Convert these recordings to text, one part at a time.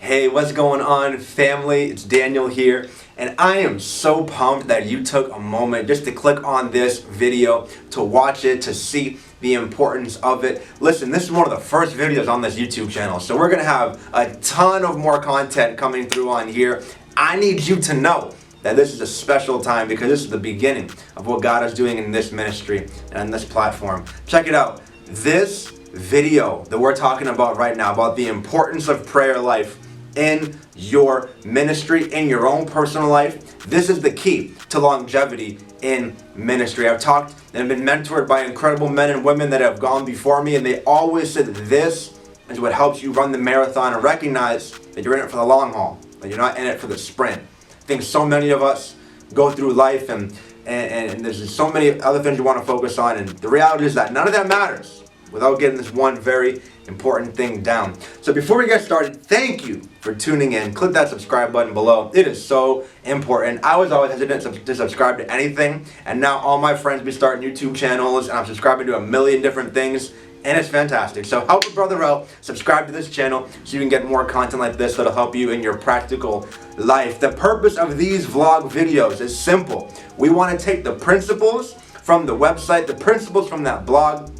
Hey, what's going on, family? It's Daniel here, and I am so pumped that you took a moment just to click on this video, to watch it, to see the importance of it. Listen, this is one of the first videos on this YouTube channel, so we're gonna have a ton of more content coming through on here. I need you to know that this is a special time because this is the beginning of what God is doing in this ministry and on this platform. Check it out. This video that we're talking about right now, about the importance of prayer life in your ministry, in your own personal life, this is the key to longevity in ministry. I've talked and been mentored by incredible men and women that have gone before me, and they always said this is what helps you run the marathon and recognize that you're in it for the long haul, that you're not in it for the sprint. I think so many of us go through life and there's just so many other things you want to focus on, and the reality is that none of that matters without getting this one very important thing down. So before we get started, thank you for tuning in. Click that subscribe button below. It is so important. I was always hesitant to subscribe to anything, and now all my friends be starting YouTube channels, and I'm subscribing to a million different things, and it's fantastic. So help a brother out, subscribe to this channel so you can get more content like this that'll help you in your practical life. The purpose of these vlog videos is simple. We want to take the principles from the website, the principles from that blog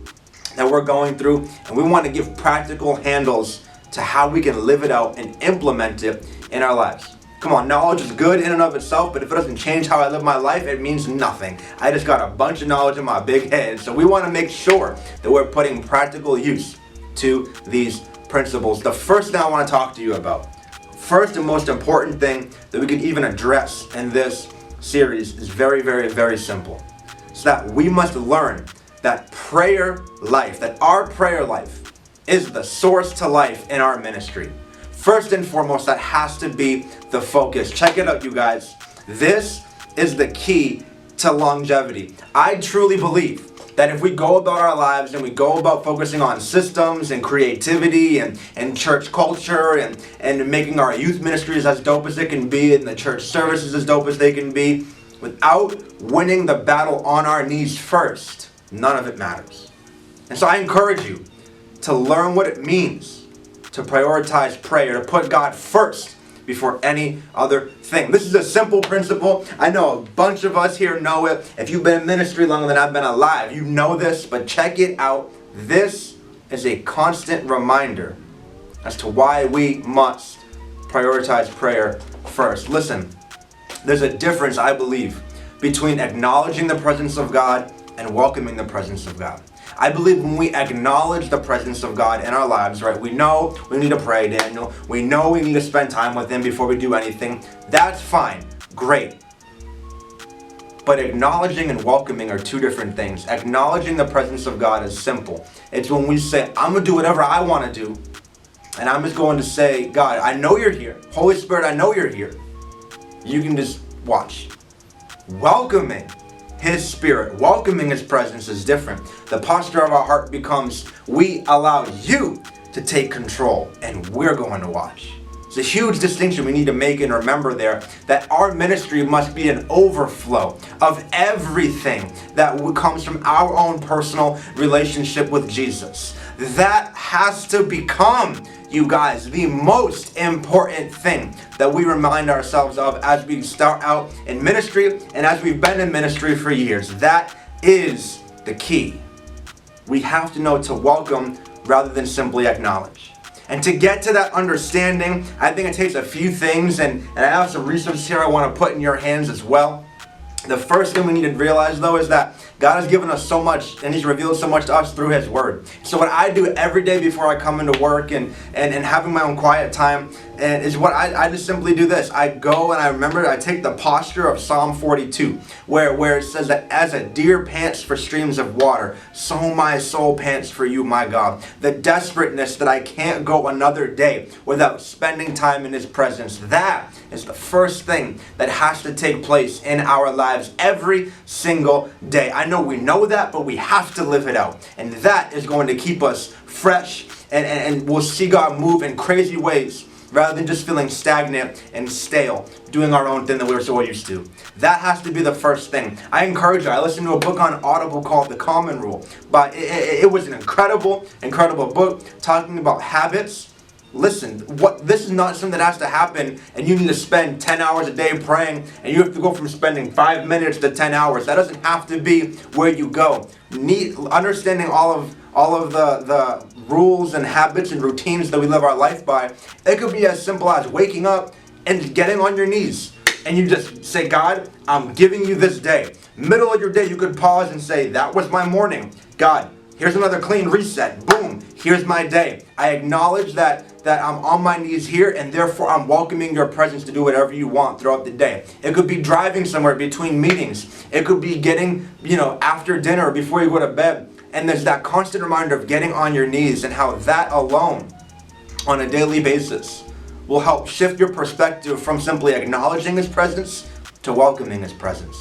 that we're going through, and we want to give practical handles to how we can live it out and implement it in our lives. Come on, knowledge is good in and of itself, but if it doesn't change how I live my life, it means nothing. I just got a bunch of knowledge in my big head, so we want to make sure that we're putting practical use to these principles. The first thing I want to talk to you about, first and most important thing that we could even address in this series is very, very, very simple. It's that we must learn that prayer life, that our prayer life is the source to life in our ministry. First and foremost, that has to be the focus. Check it out, you guys. This is the key to longevity. I truly believe that if we go about our lives and we go about focusing on systems and creativity and church culture and making our youth ministries as dope as it can be and the church services as dope as they can be, without winning the battle on our knees first, none of it matters. And so I encourage you to learn what it means to prioritize prayer, to put God first before any other thing. This is a simple principle. I know a bunch of us here know it. If you've been in ministry longer than I've been alive, you know this, but check it out. This is a constant reminder as to why we must prioritize prayer first. Listen, there's a difference, I believe, between acknowledging the presence of God and welcoming the presence of God. I believe when we acknowledge the presence of God in our lives, right, we know we need to pray, Daniel. We know we need to spend time with Him before we do anything. That's fine. Great. But acknowledging and welcoming are two different things. Acknowledging the presence of God is simple. It's when we say, I'm going to do whatever I want to do, and I'm just going to say, God, I know you're here. Holy Spirit, I know you're here. You can just watch. Welcoming His Spirit, welcoming His presence is different. The posture of our heart becomes, we allow you to take control and we're going to watch. It's a huge distinction we need to make and remember there, that our ministry must be an overflow of everything that comes from our own personal relationship with Jesus. That has to become, you guys, the most important thing that we remind ourselves of as we start out in ministry and as we've been in ministry for years. That is the key. We have to know to welcome rather than simply acknowledge. And to get to that understanding, I think it takes a few things, and I have some resources here I want to put in your hands as well. The first thing we need to realize, though, is that God has given us so much, and He's revealed so much to us through His Word. So what I do every day before I come into work and having my own quiet time, and is what I just simply do this. I go and I take the posture of Psalm 42, where it says that as a deer pants for streams of water, so my soul pants for you, my God. The desperateness that I can't go another day without spending time in His presence. That is the first thing that has to take place in our lives every single day. I know we know that, but we have to live it out. And that is going to keep us fresh, and we'll see God move in crazy ways rather than just feeling stagnant and stale, doing our own thing that we were so used to. That has to be the first thing. I encourage you. I listened to a book on Audible called The Common Rule, but it was an incredible book talking about habits Listen, this is not something that has to happen and you need to spend 10 hours a day praying and you have to go from spending 5 minutes to 10 hours. That doesn't have to be where you go. Understanding all of the rules and habits and routines that we live our life by, it could be as simple as waking up and getting on your knees. And you just say, God, I'm giving you this day. Middle of your day, you could pause and say, that was my morning. God, here's another clean reset. Boom, here's my day. I acknowledge that I'm on my knees here, and therefore I'm welcoming your presence to do whatever you want throughout the day. It could be driving somewhere between meetings. It could be getting, after dinner or before you go to bed. And there's that constant reminder of getting on your knees, and how that alone on a daily basis will help shift your perspective from simply acknowledging His presence to welcoming His presence.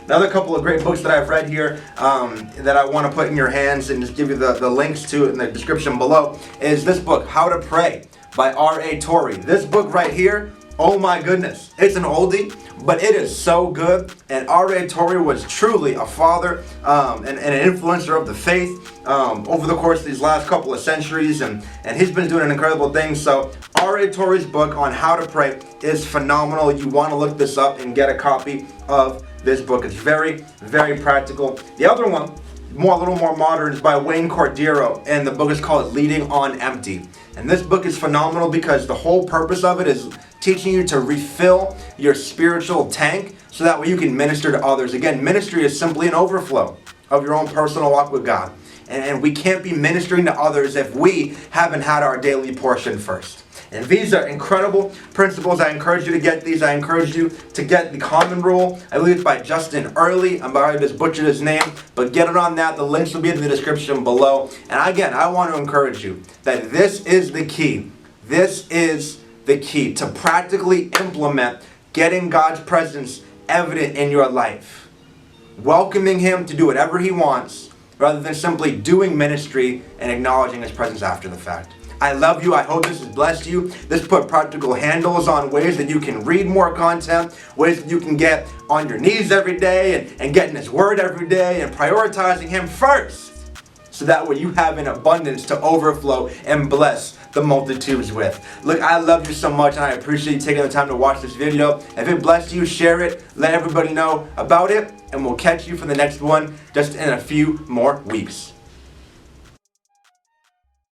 Another couple of great books that I've read here that I want to put in your hands and just give you the links to it in the description below is this book, How to Pray by R.A. Torrey. This book right here, oh my goodness, it's an oldie, but it is so good. And R.A. Torrey was truly a father and an influencer of the faith over the course of these last couple of centuries, and he's been doing an incredible thing. So R.A. Torrey's book on how to pray is phenomenal. You want to look this up and get a copy of this book. It's very, very practical. The other one, a little more modern, is by Wayne Cordeiro, and the book is called Leading on Empty. And this book is phenomenal because the whole purpose of it is teaching you to refill your spiritual tank so that way you can minister to others. Again, ministry is simply an overflow of your own personal walk with God. And we can't be ministering to others if we haven't had our daily portion first. And these are incredible principles. I encourage you to get these. I encourage you to get the Common Rule. I believe it's by Justin Early. I'm about to just butcher his name, but get it on that. The links will be in the description below. And again, I want to encourage you that this is the key. This is the key to practically implement getting God's presence evident in your life. Welcoming Him to do whatever He wants, rather than simply doing ministry and acknowledging His presence after the fact. I love you. I hope this has blessed you. This put practical handles on ways that you can read more content, ways that you can get on your knees every day and get in His Word every day and prioritizing Him first, so that way you have an abundance to overflow and bless the multitudes with. Look, I love you so much, and I appreciate you taking the time to watch this video. If it blessed you, share it, let everybody know about it, and we'll catch you for the next one just in a few more weeks.